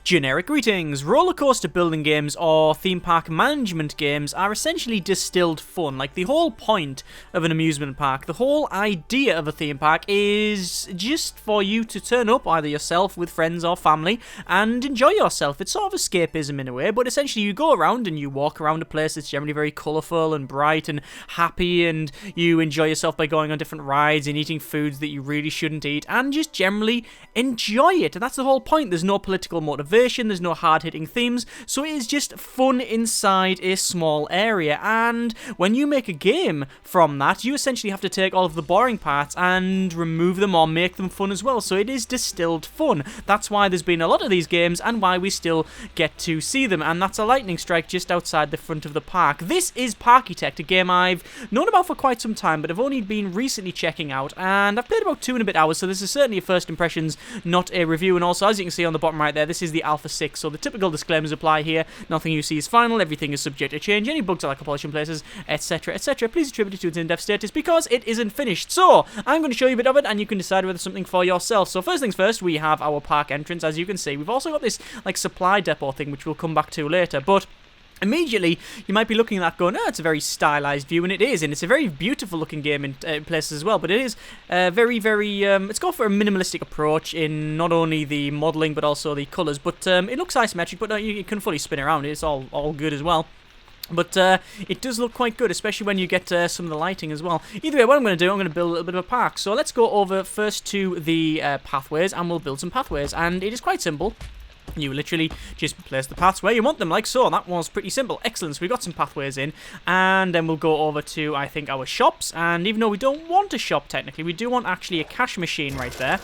Generic greetings. Roller coaster building games or theme park management games are essentially distilled fun. Like, the whole point of an amusement park, the whole idea of a theme park is just for you to turn up, either yourself, with friends or family, and enjoy yourself. It's sort of escapism in a way, but essentially you go around and you walk around a place that's generally very colourful and bright and happy, and you enjoy yourself by going on different rides and eating foods that you really shouldn't eat, and just generally enjoy it. And that's the whole point. There's no political motivation, there's no hard-hitting themes, so it is just fun inside a small area. And when you make a game from that, you essentially have to take all of the boring parts and remove them or make them fun as well. So it is distilled fun. That's why there's been a lot of these games and why we still get to see them. And that's a lightning strike just outside the front of the park. This is Parkitect, a game I've known about for quite some time, but I've only been recently checking out, and I've played about 2 and a bit hours, so this is certainly a first impressions, not a review. And also, as you can see on the bottom right there, this is the Alpha 6, so the typical disclaimers apply here. Nothing you see is final, everything is subject to change, any bugs are like a polish in places, etc, etc. Please attribute it to its in-depth status because it isn't finished. So, I'm going to show you a bit of it and you can decide whether it's something for yourself. So first things first, we have our park entrance, as you can see. We've also got this like supply depot thing, which we'll come back to later, but immediately, you might be looking at that going, oh, it's a very stylized view, and it is, and it's a very beautiful looking game in places as well, but it is very, it's got for a minimalistic approach in not only the modelling, but also the colours, but it looks isometric, but you can fully spin around, it's all good as well. But it does look quite good, especially when you get some of the lighting as well. Either way, what I'm going to do, I'm going to build a little bit of a park. So let's go over first to the pathways, and we'll build some pathways, and it is quite simple. You literally just place the paths where you want them, like so. That was pretty simple. Excellent. So we got some pathways in, and then we'll go over to, I think, our shops. And even though we don't want a shop technically, we do want actually a cash machine right there.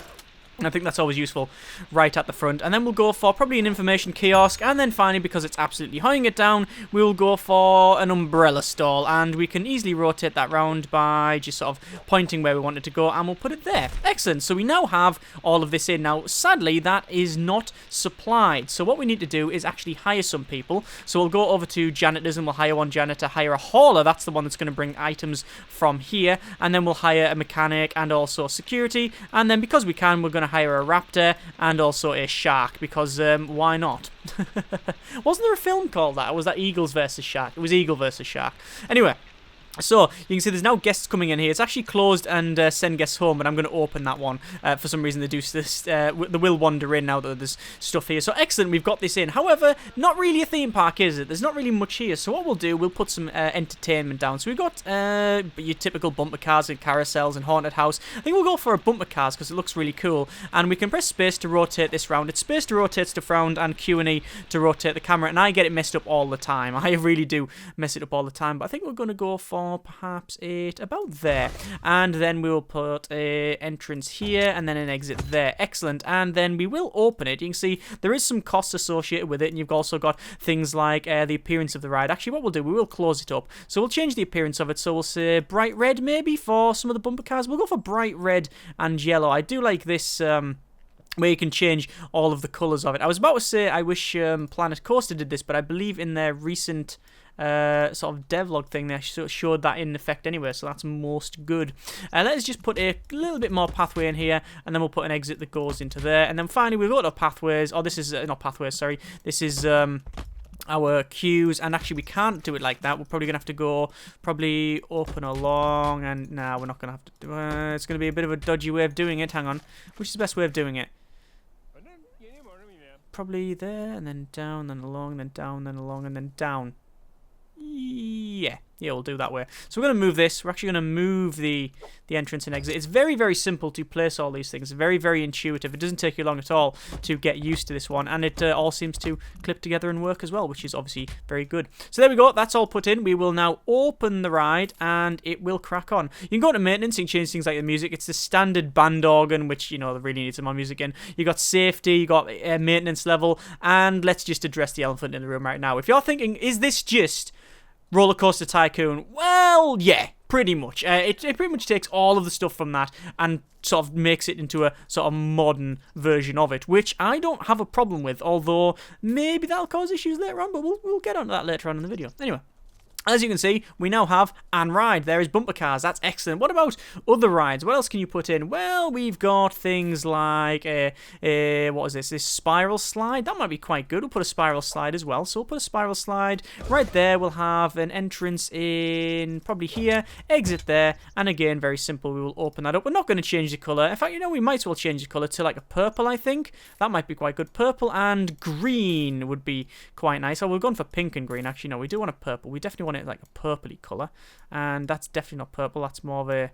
And I think that's always useful right at the front. And then we'll go for probably an information kiosk. And then finally, because it's absolutely hoeing it down, we'll go for an umbrella stall. And we can easily rotate that round by just sort of pointing where we want it to go. And we'll put it there. Excellent. So we now have all of this in. Now, sadly, that is not supplied. So what we need to do is actually hire some people. So we'll go over to janitors and we'll hire one janitor, hire a hauler. That's the one that's going to bring items from here. And then we'll hire a mechanic and also security. And then because we can, we're going to hire a raptor and also a shark, because why not? Wasn't there a film called that? Or was that Eagles versus Shark? It was Eagle versus Shark. Anyway, so, you can see there's now guests coming in here. It's actually closed and send guests home, but I'm going to open that one. For some reason, they do this. They will wander in now that there's stuff here. So, excellent, we've got this in. However, not really a theme park, is it? There's not really much here. So, what we'll do, we'll put some entertainment down. So, we've got your typical bumper cars and carousels and haunted house. I think we'll go for a bumper cars because it looks really cool. And we can press space to rotate this round. It's space to rotate stuff round and Q and E to rotate the camera. And I get it messed up all the time. I really do mess it up all the time. But I think we're going to go for perhaps it about there, and then we will put a entrance here and then an exit there. Excellent. And then we will open it. You can see there is some costs associated with it, and you've also got things like the appearance of the ride. Actually, what we'll do, we will close it up, so we'll change the appearance of it. So we'll say bright red maybe for some of the bumper cars. We'll go for bright red and yellow. I do like this where you can change all of the colours of it. I was about to say I wish Planet Coaster did this, but I believe in their recent sort of devlog thing they showed that in effect anyway, so that's most good. Let's just put a little bit more pathway in here, and then we'll put an exit that goes into there. And then finally we've got our pathways. Oh, this is not pathways, sorry, this is our queues. And actually we can't do it like that. We're probably gonna have to go probably open along, and no, we're not gonna have to do it's gonna be a bit of a dodgy way of doing it. Hang on, which is the best way of doing it? Probably there, and then down, then along, then down, then along, and then down. Yeah, we'll do that way. So we're going to move this. We're actually going to move the entrance and exit. It's very, very simple to place all these things. Very, very intuitive. It doesn't take you long at all to get used to this one. And it all seems to clip together and work as well, which is obviously very good. So there we go. That's all put in. We will now open the ride, and it will crack on. You can go to maintenance. You can change things like the music. It's the standard band organ, which, you know, really needs some more music in. You got safety. You got maintenance level. And let's just address the elephant in the room right now. If you're thinking, is this just Roller Coaster Tycoon? Well, yeah, pretty much. It pretty much takes all of the stuff from that and sort of makes it into a sort of modern version of it, which I don't have a problem with, although maybe that'll cause issues later on, but we'll get onto that later on in the video. Anyway, As you can see, we now have an ride. There is bumper cars. That's excellent. What about other rides? What else can you put in? Well, we've got things like, what is this? This spiral slide. That might be quite good. We'll put a spiral slide as well. So we'll put a spiral slide right there. We'll have an entrance in probably here, exit there. And again, very simple. We will open that up. We're not going to change the color. In fact, you know, we might as well change the color to like a purple, I think. That might be quite good. Purple and green would be quite nice. Oh, we're going for pink and green. Actually, no, we do want a purple. We definitely want it like a purpley colour, and that's definitely not purple, that's more of a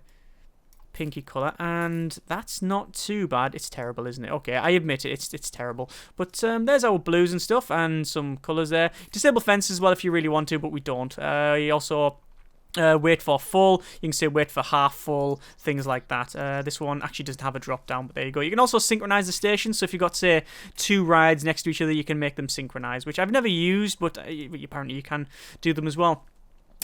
pinky colour, and that's not too bad. It's terrible, isn't it? Okay, I admit it, it's terrible, but there's our blues and stuff, and some colours there. Disable fences as well if you really want to, but we don't. You also wait for full, you can say wait for half full, things like that. This one actually doesn't have a drop down, but there you go. You can also synchronize the stations, so if you've got, say, 2 rides next to each other, you can make them synchronize, which I've never used, but apparently you can do them as well.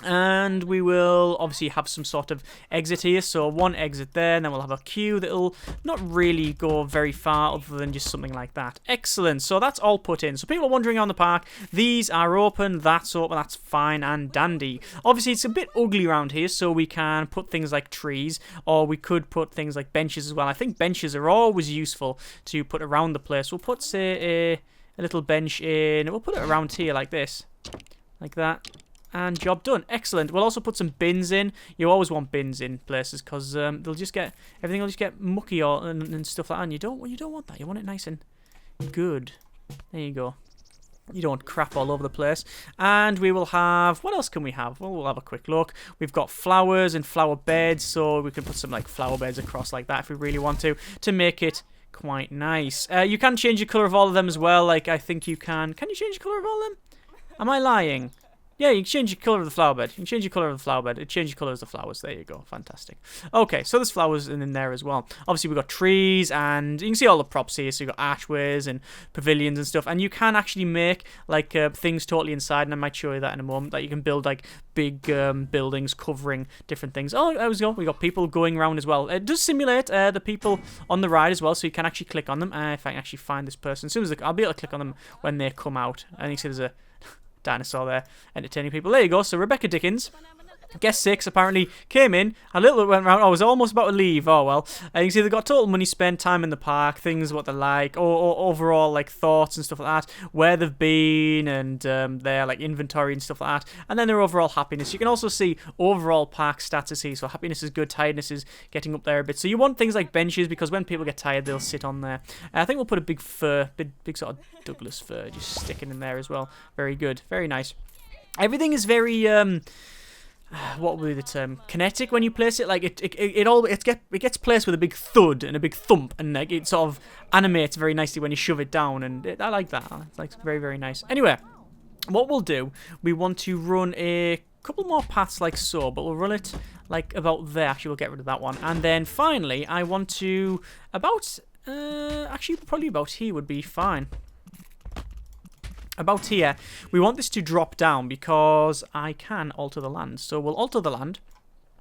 And we will obviously have some sort of exit here, so 1 exit there, and then we'll have a queue that'll not really go very far other than just something like that. Excellent, so that's all put in. So people are wandering around the park, these are open, that's fine and dandy. Obviously it's a bit ugly around here, so we can put things like trees, or we could put things like benches as well. I think benches are always useful to put around the place. We'll put, say, a little bench in, we'll put it around here like this, like that. And job done. Excellent. We'll also put some bins in. You always want bins in places because they'll just get, everything will just get mucky and stuff like that. And you don't want that. You want it nice and good. There you go. You don't want crap all over the place. And we will have, what else can we have? Well, we'll have a quick look. We've got flowers and flower beds, so we can put some like flower beds across like that if we really want to make it quite nice. You can change the colour of all of them as well. Like I think you can. Can you change the colour of all of them? Am I lying? Yeah, you can change the colour of the flower bed. You can change the colour of the flower bed. It changes the colour of the flowers. There you go. Fantastic. Okay, so there's flowers in there as well. Obviously, we've got trees, and you can see all the props here. So you've got archways and pavilions and stuff. And you can actually make, like, things totally inside, and I might show you that in a moment, that you can build, like, big buildings covering different things. Oh, there we go. We got people going around as well. It does simulate the people on the ride as well, so you can actually click on them. If I can actually find this person. As soon as I'll be able to click on them when they come out. And you see there's a dinosaur there entertaining people. There you go. So Rebecca Dickens, guest 6, apparently came in, a little bit went around. I was almost about to leave. Oh well. You can see they got total money spent, time in the park, things what they like, or overall like thoughts and stuff like that, where they've been, and their like inventory and stuff like that, and then their overall happiness. You can also see overall park status here. So happiness is good, tiredness is getting up there a bit. So you want things like benches because when people get tired, they'll sit on there. I think we'll put a big fir, big sort of Douglas fir, just sticking in there as well. Very good, very nice. Everything is very what would be the term? Kinetic when you place it. Like it gets placed with a big thud and a big thump, and like it sort of animates very nicely when you shove it down. And I like that. It's like very, very nice. Anyway, what we'll do, we want to run a couple more paths like so, but we'll run it like about there. Actually, we'll get rid of that one, and then finally, I want to about actually probably about here would be fine. About here, we want this to drop down because I can alter the land. So we'll alter the land,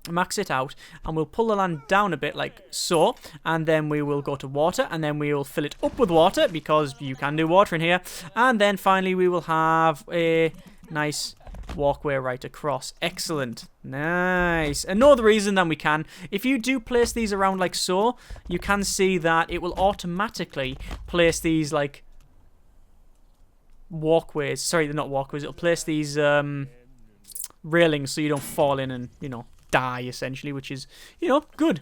max it out, and we'll pull the land down a bit like so, and then we will go to water, and then we will fill it up with water because you can do water in here, and then finally we will have a nice walkway right across. Excellent. Nice. And no other reason than we can. If you do place these around like so, you can see that it will automatically place these like walkways. Sorry, they're not walkways. It'll place these railings so you don't fall in and, you know, die essentially, which is, you know, good.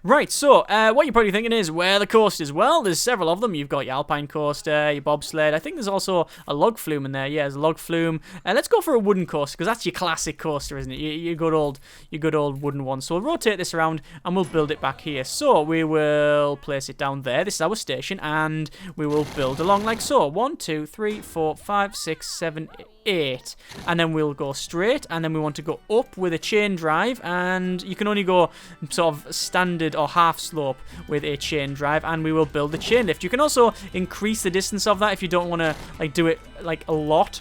Right, so what you're probably thinking is where are the coasters? Well, there's several of them. You've got your alpine coaster, your bobsled. I think there's also a log flume in there. Yeah, there's a log flume. Let's go for a wooden coaster because that's your classic coaster, isn't it? Your good old wooden one. So we'll rotate this around and we'll build it back here. So we will place it down there. This is our station, and we will build along like so. 1, 2, 3, 4, 5, 6, 7, 8, and then we'll go straight, and then we want to go up with a chain drive, and you can only go sort of standard or half slope with a chain drive, and we will build the chain lift. You can also increase the distance of that if you don't want to like do it like a lot.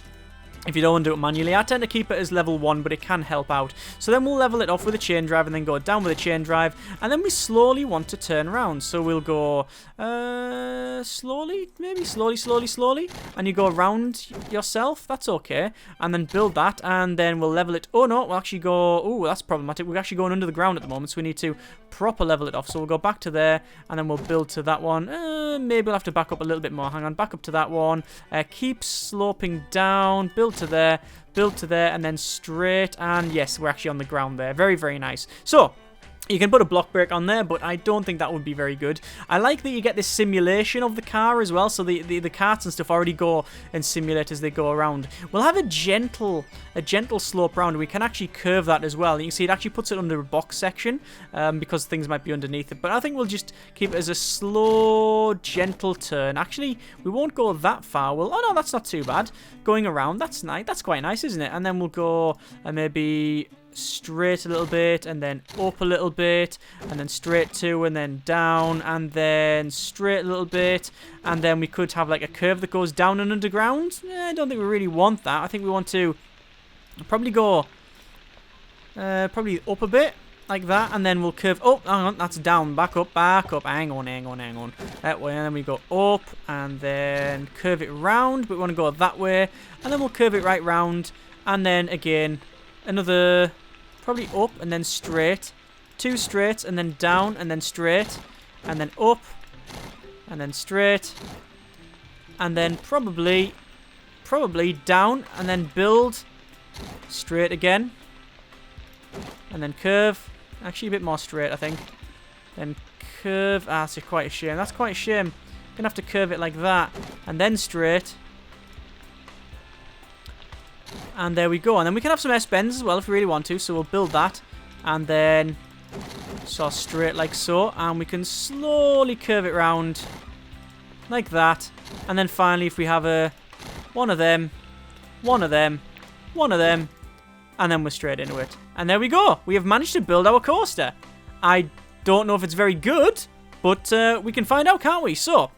if you don't want to do it manually. I tend to keep it as level 1, but it can help out. So then we'll level it off with a chain drive and then go down with a chain drive. And then we slowly want to turn around. So we'll go slowly, maybe slowly. And you go around yourself. That's okay. And then build that. And then we'll level it. Oh, no, we'll actually go... Oh, that's problematic. We're actually going under the ground at the moment. So we need to proper level it off. So we'll go back to there. And then we'll build to that one. Maybe we'll have to back up a little bit more. Hang on, back up to that one. Keep sloping down. Build to there, and then straight, and yes, we're actually on the ground there. Very, very nice. So, you can put a block break on there, but I don't think that would be very good. I like that you get this simulation of the car as well, so the carts and stuff already go and simulate as they go around. We'll have a gentle slope round. We can actually curve that as well. You can see it actually puts it under a box section because things might be underneath it. But I think we'll just keep it as a slow, gentle turn. Actually, we won't go that far. Oh no, that's not too bad. Going around, that's nice. That's quite nice, isn't it? And then we'll go maybe straight a little bit, and then up a little bit, and then straight 2, and then down, and then straight a little bit, and then we could have like a curve that goes down and underground. I don't think we really want that. I think we want to probably go probably up a bit like that, and then we'll curve. Oh, hang on, that's down, back up, hang on, that way, and then we go up, and then curve it round, but we want to go that way, and then we'll curve it right round, and then again another probably up and then straight, 2 straight, and then down and then straight, and then up and then straight, and then probably down, and then build straight again, and then curve, actually a bit more straight I think, then curve. That's quite a shame. That's quite a shame. Gonna have to curve it like that, and then straight. And there we go. And then we can have some S-bends as well if we really want to. So we'll build that. And then so straight like so. And we can slowly curve it round like that. And then finally if we have one of them. And then we're straight into it. And there we go. We have managed to build our coaster. I don't know if it's very good. But we can find out, can't we? So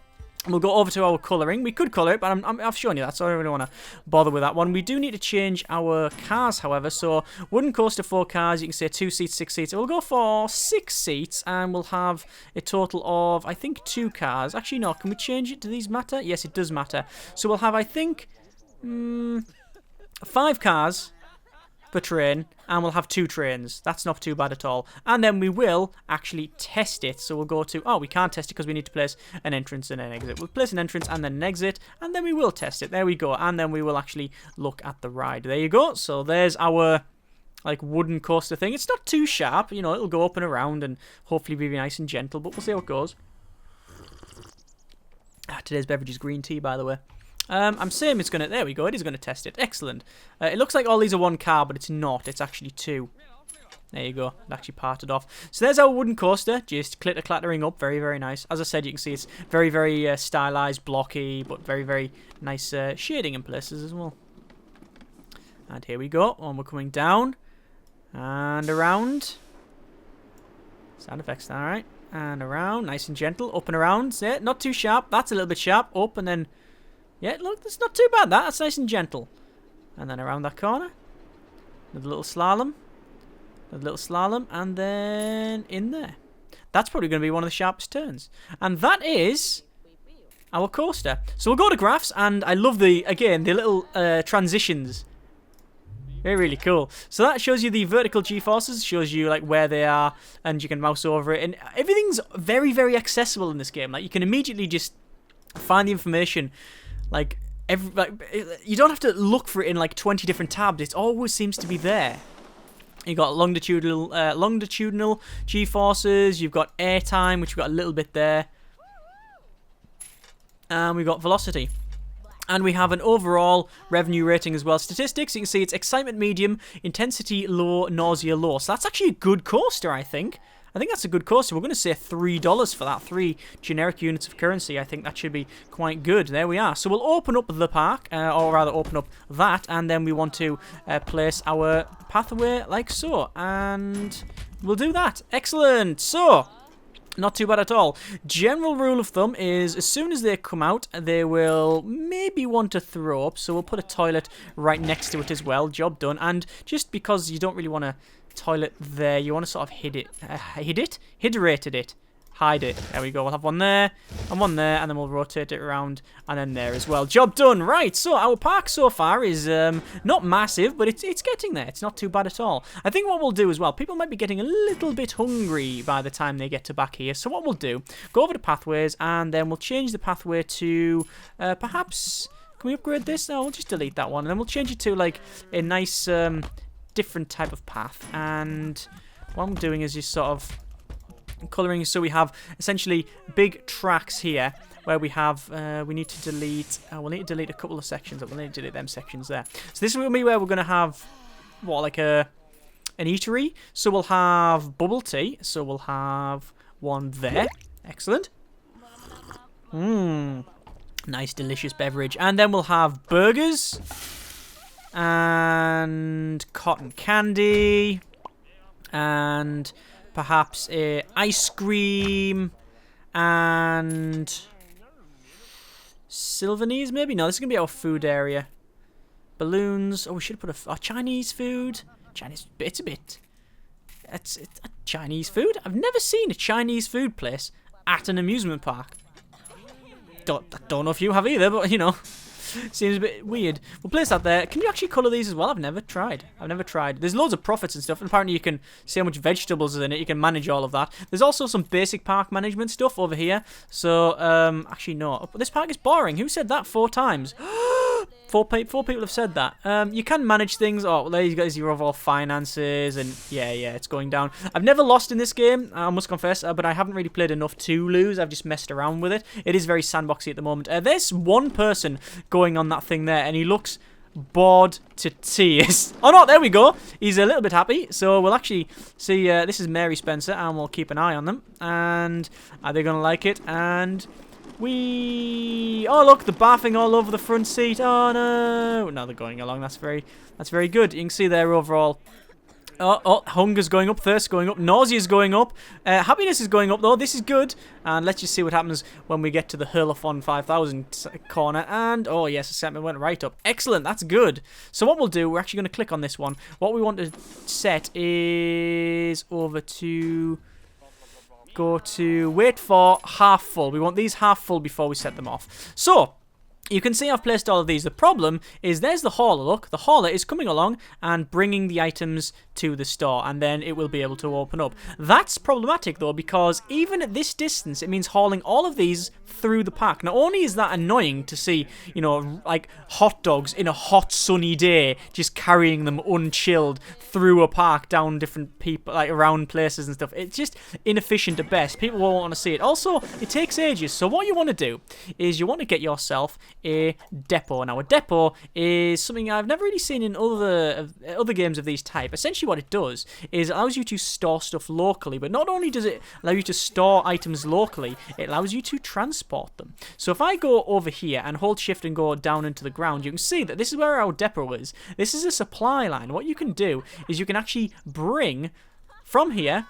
we'll go over to our colouring. We could colour it, but I've shown you that, so I don't really want to bother with that one. We do need to change our cars, however. So, wooden coaster, 4 cars. You can say 2 seats, 6 seats. We'll go for 6 seats, and we'll have a total of, I think, 2 cars. Actually, no. Can we change it? Do these matter? Yes, it does matter. So, we'll have, I think, 5 cars per train, and we'll have 2 trains. That's not too bad at all. And then we will actually test it. So we'll go to... Oh, we can't test it because we need to place an entrance and an exit. We'll place an entrance and then an exit, and then we will test it. There we go. And then we will actually look at the ride. There you go. So there's our like wooden coaster thing. It's not too sharp. You know, it'll go up and around and hopefully be nice and gentle, but we'll see how it goes. Today's beverage is green tea, by the way. I'm saying it's going to... There we go. It is going to test it. Excellent. It looks like all these are 1 car, but it's not. It's actually 2. There you go. It actually parted off. So there's our wooden coaster. Just clattering up. Very, very nice. As I said, you can see it's very, very stylized, blocky, but very, very nice shading in places as well. And here we go. And we're coming down. And around. Sound effects, alright. And around. Nice and gentle. Up and around. See it? Not too sharp. That's a little bit sharp. Up and then... Yeah, look, that's not too bad, that. That's nice and gentle. And then around that corner. Another little slalom. And then in there. That's probably going to be one of the sharpest turns. And that is our coaster. So we'll go to graphs, and I love the little transitions. They're really cool. So that shows you the vertical G-forces, shows you like where they are, and you can mouse over it. And everything's very, very accessible in this game. Like, you can immediately just find the information. Like you don't have to look for it in like 20 different tabs. It always seems to be there. You got longitudinal G-forces. You've got airtime, which we've got a little bit there, and we've got velocity. And we have an overall revenue rating as well. Statistics, you can see it's excitement medium, intensity low, nausea low. So that's actually a good coaster, I think. I think that's a good coaster. We're going to say $3 for that. 3 generic units of currency. I think that should be quite good. There we are. So we'll open up the park, or rather open up that, and then we want to place our pathway like so. And we'll do that. Excellent. So, Not too bad at all. General rule of thumb is as soon as they come out, they will maybe want to throw up. So we'll put a toilet right next to it as well. Job done. And just because you don't really want a toilet there, you want to sort of hiderated it. Hide it. There we go. We'll have one there and one there, and then we'll rotate it around and then there as well. Job done. Right, so our park so far is not massive, but it's getting there. It's not too bad at all. I think what we'll do as well, people might be getting a little bit hungry by the time they get to back here. So what we'll do, go over to pathways, and then we'll change the pathway to perhaps, can we upgrade this? No, we'll just delete that one, and then we'll change it to like a nice different type of path. And what I'm doing is just sort of colouring, so we have essentially big tracks here where we have we need to delete we'll need to delete a couple of sections, but we'll need to delete them sections there. So this will be where we're going to have what, like an eatery. So we'll have bubble tea, so we'll have one there. Excellent. Nice delicious beverage. And then we'll have burgers and cotton candy and perhaps ice cream and Sylvanese, maybe? No, this is going to be our food area. Balloons. Oh, we should put a Chinese food. Chinese, it's a bit. It's a Chinese food. I've never seen a Chinese food place at an amusement park. Don't know if you have either, but you know. Seems a bit weird. We'll place that there. Can you actually colour these as well? I've never tried. There's loads of profits and stuff, and apparently you can see how much vegetables is in it. You can manage all of that. There's also some basic park management stuff over here. So, actually no. This park is boring. Who said that 4 times? Four people have said that. You can manage things. Oh, there you go. Your overall finances, and yeah, it's going down. I've never lost in this game, I must confess, but I haven't really played enough to lose. I've just messed around with it. It is very sandboxy at the moment. There's one person going on that thing there, and he looks bored to tears. Oh no, there we go. He's a little bit happy. So we'll actually see. This is Mary Spencer, and we'll keep an eye on them. And are they going to like it? And oh look, they're barfing all over the front seat. Oh no, now they're going along. That's very good. You can see their overall. Oh, hunger's going up, thirst going up, nausea's going up, happiness is going up though. This is good. And let's just see what happens when we get to the Hurlathon 5000 corner. And oh yes, the sentiment went right up. Excellent, that's good. So what we'll do, we're actually going to click on this one. What we want to set is over to go to wait for half full. We want these half full before we set them off. So you can see I've placed all of these. The problem is there's the hauler. Look, the hauler is coming along and bringing the items to the store, and then it will be able to open up. That's problematic though, because even at this distance, it means hauling all of these through the park. Not only is that annoying to see, you know, like hot dogs in a hot sunny day, just carrying them unchilled through a park down different people, like around places and stuff. It's just inefficient at best. People won't want to see it. Also, it takes ages. So what you want to do is you want to get yourself a depot. Now, a depot is something I've never really seen in other games of these type. Essentially, what it does is it allows you to store stuff locally, but not only does it allow you to store items locally, it allows you to transport them. So if I go over here and hold shift and go down into the ground, you can see that this is where our depot is. This is a supply line. What you can do is you can actually bring from here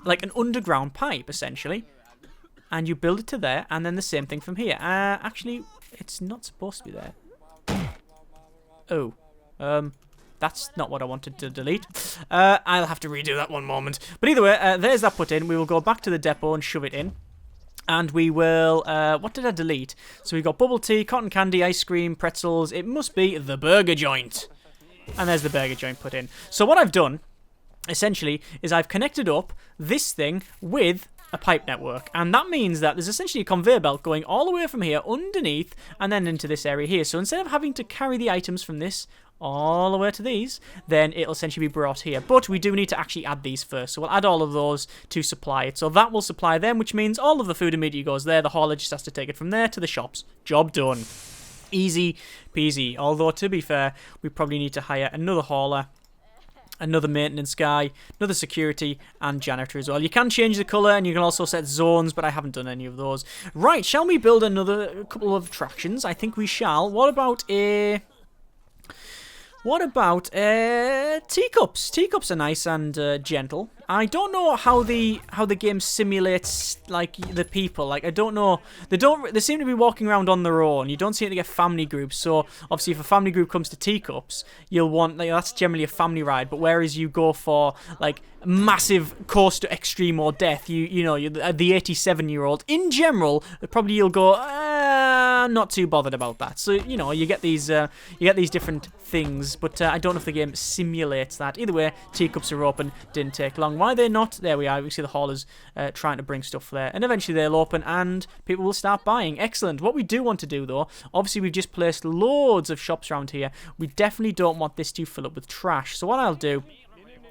like an underground pipe, essentially, and you build it to there, and then the same thing from here. Actually, it's not supposed to be there. Oh, that's not what I wanted to delete. I'll have to redo that one moment. But either way, there's that put in. We will go back to the depot and shove it in. And we will, what did I delete? So we've got bubble tea, cotton candy, ice cream, pretzels. It must be the burger joint. And there's the burger joint put in. So what I've done, essentially, is I've connected up this thing with a pipe network, and that means that there's essentially a conveyor belt going all the way from here underneath and then into this area here. So instead of having to carry the items from this all the way to these, then it'll essentially be brought here. But we do need to actually add these first, so we'll add all of those to supply it. So that will supply them, which means all of the food immediately goes there. The hauler just has to take it from there to the shops. Job done. Easy peasy. Although, to be fair, we probably need to hire another hauler, another maintenance guy, another security, and janitor as well. You can change the colour, and you can also set zones, but I haven't done any of those. Right, shall we build another couple of attractions? I think we shall. What about teacups? Teacups are nice and gentle. I don't know how the game simulates like the people. Like I don't know. They seem to be walking around on their own. You don't seem to get family groups. So obviously, if a family group comes to Teacups, you'll want like that's generally a family ride. But whereas you go for like massive coaster extreme or death, you're the 87-year-old in general. Probably you'll go not too bothered about that. So you get these different things. But I don't know if the game simulates that. Either way, Teacups are open. Didn't take long. Why they're not? There we are. We see the haulers trying to bring stuff there. And eventually they'll open and people will start buying. Excellent. What we do want to do, though, obviously we've just placed loads of shops around here. We definitely don't want this to fill up with trash. So what I'll do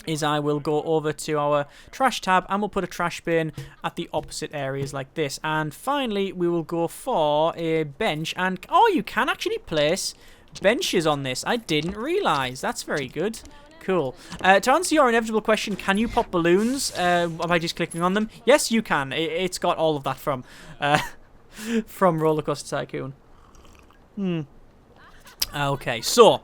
is I will go over to our trash tab and we'll put a trash bin at the opposite areas like this. And finally, we will go for a bench. And, oh, you can actually place benches on this. I didn't realize. That's very good. Cool. To answer your inevitable question, can you pop balloons by just clicking on them? Yes, you can. It's got all of that from Roller Coaster Tycoon. Okay, so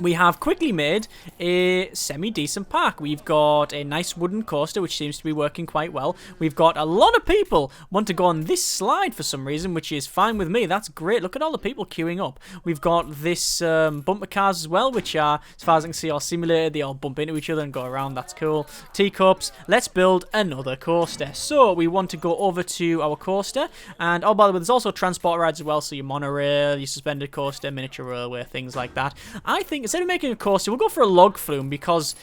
we have quickly made a semi-decent park. We've got a nice wooden coaster, which seems to be working quite well. We've got a lot of people want to go on this slide for some reason, which is fine with me. That's great. Look at all the people queuing up. We've got this bumper cars as well, which are, as far as I can see, all simulated. They all bump into each other and go around. That's cool. Teacups. Let's build another coaster. So we want to go over to our coaster. And, oh, by the way, there's also transport rides as well. So your monorail, your suspended coaster, miniature railway, things like that. I think instead of making a coaster, we'll go for a log flume because,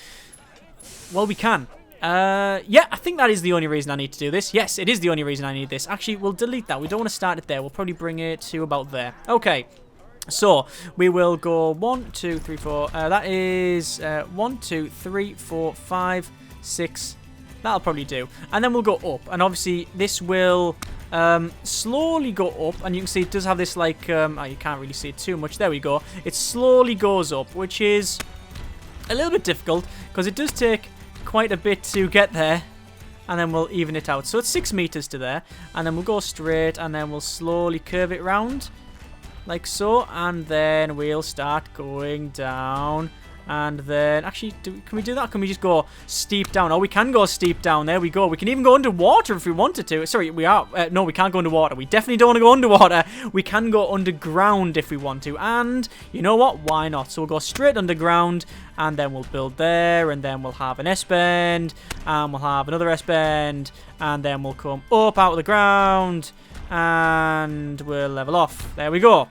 well, we can. Yeah, I think that is the only reason I need to do this. Yes, it is the only reason I need this. Actually, we'll delete that. We don't want to start it there. We'll probably bring it to about there. Okay. So, we will go 1, 2, 3, 4. That is 1, 2, 3, 4, 5, 6. That'll probably do. And then we'll go up. And obviously, this will slowly go up, and you can see it does have this like oh, you can't really see it too much. There we go. It slowly goes up, which is a little bit difficult because it does take quite a bit to get there, and then we'll even it out. So it's 6 meters to there, and then we'll go straight, and then we'll slowly curve it round like so, and then we'll start going down. And then, actually, can we do that? Can we just go steep down? Oh, we can go steep down. There we go. We can even go underwater if we wanted to. Sorry, we are. No, we can't go underwater. We definitely don't want to go underwater. We can go underground if we want to. And, you know what? Why not? So we'll go straight underground. And then we'll build there. And then we'll have an S-bend. And we'll have another S-bend. And then we'll come up out of the ground. And we'll level off. There we go.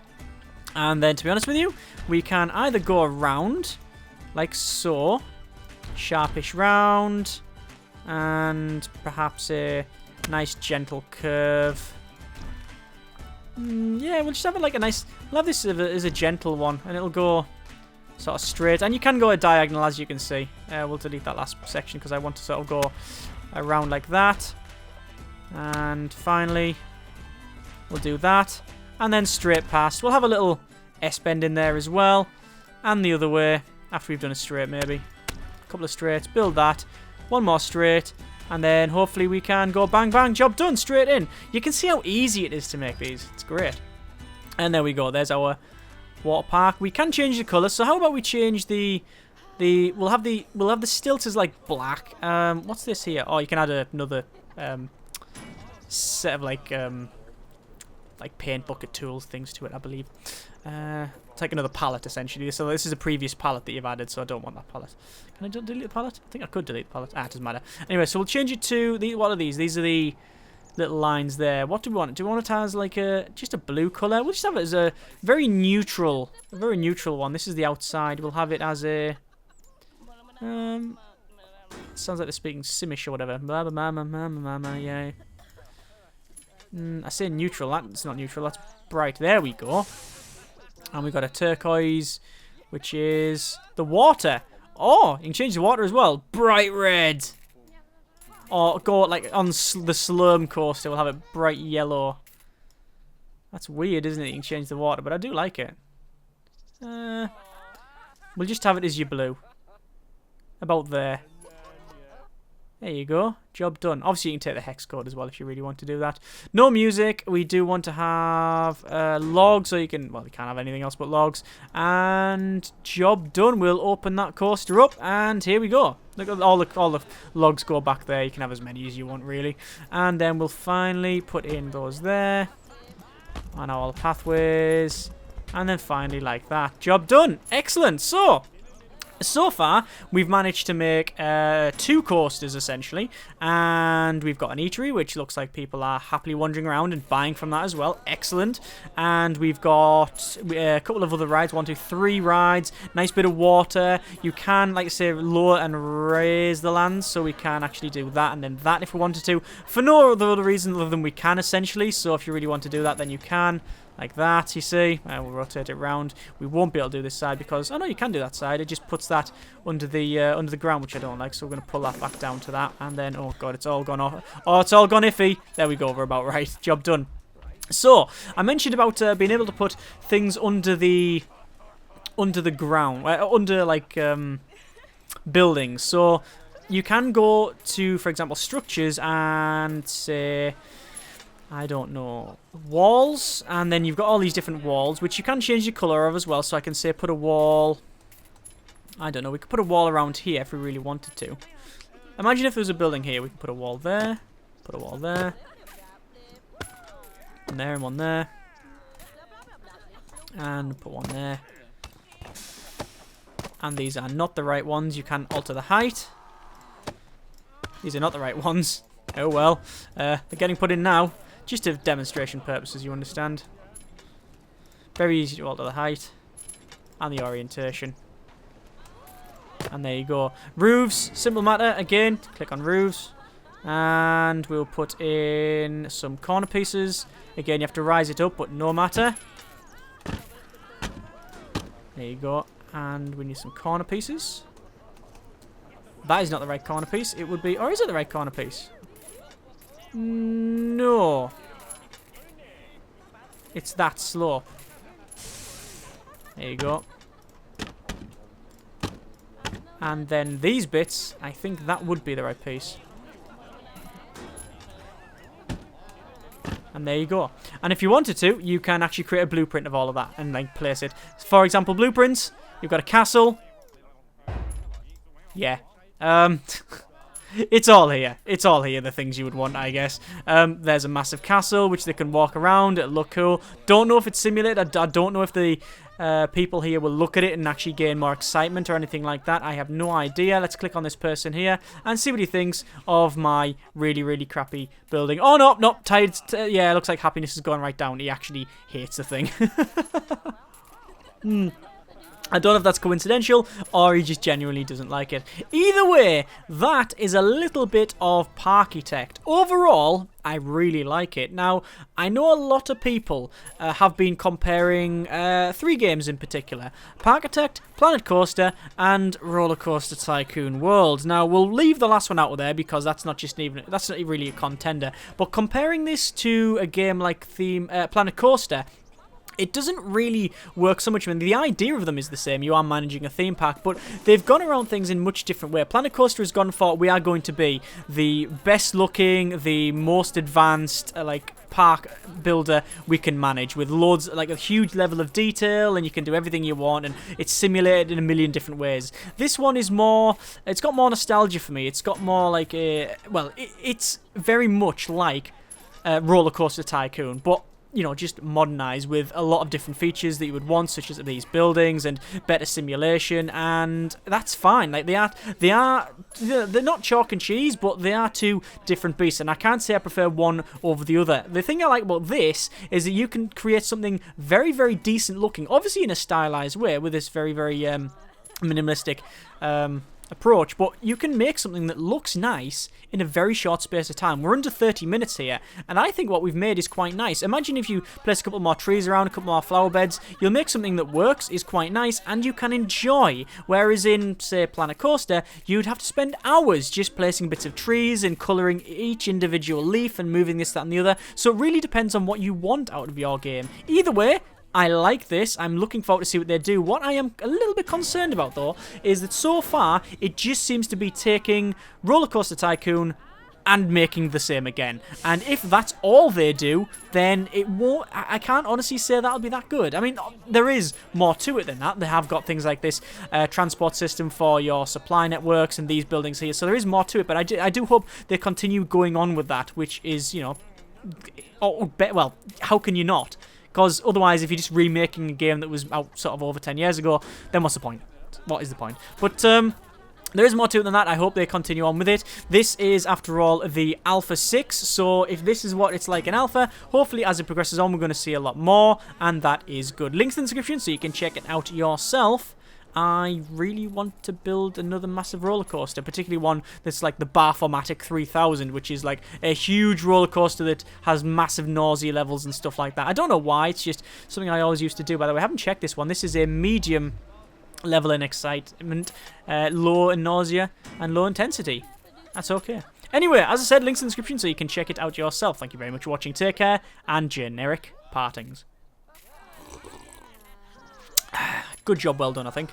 And then, to be honest with you, we can either go around like so, sharpish round, and perhaps a nice gentle curve. Yeah, we'll just have it like a nice, we'll have this as a gentle one, and it'll go sort of straight. And you can go a diagonal, as you can see. We'll delete that last section because I want to sort of go around like that. And finally, we'll do that. And then straight past. We'll have a little S-bend in there as well. And the other way. After we've done a straight, maybe. A couple of straights. Build that. One more straight. And then hopefully we can go bang, bang. Job done. Straight in. You can see how easy it is to make these. It's great. And there we go. There's our water park. We can change the colour. So how about we change we'll have the stilts as like black. What's this here? Oh, you can add another set of like paint bucket tools things to it, I believe. It's like another palette, essentially. So this is a previous palette that you've added, so I don't want that palette. Can I delete the palette? I think I could delete the palette. It doesn't matter. Anyway, so we'll change it to... what are these? These are the little lines there. What do we want? Do we want it as like just a blue colour? We'll just have it as a very neutral one. This is the outside. We'll have it as a... sounds like they're speaking Simish or whatever. Yeah. I say neutral. That's not neutral. That's bright. There we go. And we've got a turquoise, which is the water. Oh, you can change the water as well. Bright red. Or go like on the Slurm coaster, we'll have it bright yellow. That's weird, isn't it? You can change the water, but I do like it. We'll just have it as your blue. About there. There you go. Job done. Obviously, you can take the hex code as well if you really want to do that. No music. We do want to have logs, so you can... Well, you can't have anything else but logs. And job done. We'll open that coaster up, and here we go. Look at all the logs go back there. You can have as many as you want, really. And then we'll finally put in those there. And all the pathways. And then finally, like that. Job done. Excellent. So far, we've managed to make 2 coasters, essentially, and we've got an eatery, which looks like people are happily wandering around and buying from that as well. Excellent. And we've got a couple of other rides, 1, 2, 3 rides, nice bit of water. You can, like I say, lower and raise the lands, so we can actually do that and then that if we wanted to, for no other reason other than we can, essentially. So if you really want to do that, then you can. Like that, you see. We'll rotate it around. We won't be able to do this side because... Oh, no, you can do that side. It just puts that under the ground, which I don't like. So we're going to pull that back down to that. And then... Oh, God, it's all gone off. Oh, it's all gone iffy. There we go. We're about right. Job done. So, I mentioned about being able to put things under the ground. Under, like, buildings. So, you can go to, for example, structures and say... I don't know, walls, and then you've got all these different walls, which you can change the colour of as well, so I can say put a wall, I don't know, we could put a wall around here if we really wanted to. Imagine if there was a building here, we can put a wall there, put a wall there, one there and one there, and put one there. And these are not the right ones, you can alter the height. These are not the right ones. Oh well, they're getting put in now. Just for demonstration purposes, you understand. Very easy to alter the height and the orientation. And there you go. Roofs, simple matter. Again, click on roofs. And we'll put in some corner pieces. Again, you have to rise it up, but no matter. There you go. And we need some corner pieces. That is not the right corner piece. It would be... Or is it the right corner piece? No. It's that slope. There you go. And then these bits, I think that would be the right piece. And there you go. And if you wanted to, you can actually create a blueprint of all of that and like place it. For example, blueprints. You've got a castle. Yeah. It's all here. It's all here, the things you would want, I guess. There's a massive castle, which they can walk around. It'll look cool. Don't know if it's simulated. I don't know if the people here will look at it and actually gain more excitement or anything like that. I have no idea. Let's click on this person here and see what he thinks of my really, really crappy building. Oh, no, no, tired. Yeah, it looks like happiness has gone right down. He actually hates the thing. I don't know if that's coincidental or he just genuinely doesn't like it. Either way, that is a little bit of Parkitect. Overall, I really like it. Now, I know a lot of people have been comparing 3 games in particular. Parkitect, Planet Coaster, and Roller Coaster Tycoon World. Now, we'll leave the last one out of there because that's not really a contender. But comparing this to a game like Planet Coaster, it doesn't really work so much. I mean, the idea of them is the same. You are managing a theme park, but they've gone around things in much different way. Planet Coaster has gone for, we are going to be the best looking, the most advanced, park builder we can manage with loads, like a huge level of detail, and you can do everything you want, and it's simulated in a million different ways. This one is more, it's got more nostalgia for me. It's got more like a, well, it's very much like Roller Coaster Tycoon, but you know, just modernized with a lot of different features that you would want, such as these buildings and better simulation, and that's fine. Like they're not chalk and cheese, but they are 2 different beasts, and I can't say I prefer one over the other. The thing I like about this is that you can create something very, very decent looking, obviously in a stylized way with this very, very minimalistic approach, but you can make something that looks nice in a very short space of time. We're under 30 minutes here, and I think what we've made is quite nice. Imagine if you place a couple more trees around, a couple more flower beds, you'll make something that works, is quite nice, and you can enjoy. Whereas in, say, Planet Coaster, you'd have to spend hours just placing bits of trees and colouring each individual leaf and moving this, that, and the other. So it really depends on what you want out of your game. Either way, I like this. I'm looking forward to see what they do. What I am a little bit concerned about, though, is that so far, it just seems to be taking Roller Coaster Tycoon and making the same again. And if that's all they do, then it won't... I can't honestly say that'll be that good. I mean, there is more to it than that. They have got things like this transport system for your supply networks and these buildings here, so there is more to it, but I do hope they continue going on with that, which is, you know... well, how can you not? Because otherwise, if you're just remaking a game that was out sort of over 10 years ago, then what's the point? What is the point? But, there is more to it than that. I hope they continue on with it. This is, after all, the Alpha 6, so if this is what it's like in Alpha, hopefully as it progresses on, we're going to see a lot more, and that is good. Links in the description so you can check it out yourself. I really want to build another massive roller coaster, particularly one that's like the Bar-4matic 3000, which is like a huge roller coaster that has massive nausea levels and stuff like that. I don't know why, it's just something I always used to do. By the way, I haven't checked this one. This is a medium level in excitement, low in nausea, and low intensity. That's okay. Anyway, as I said, links in the description so you can check it out yourself. Thank you very much for watching. Take care, and generic partings. Good job, well done, I think.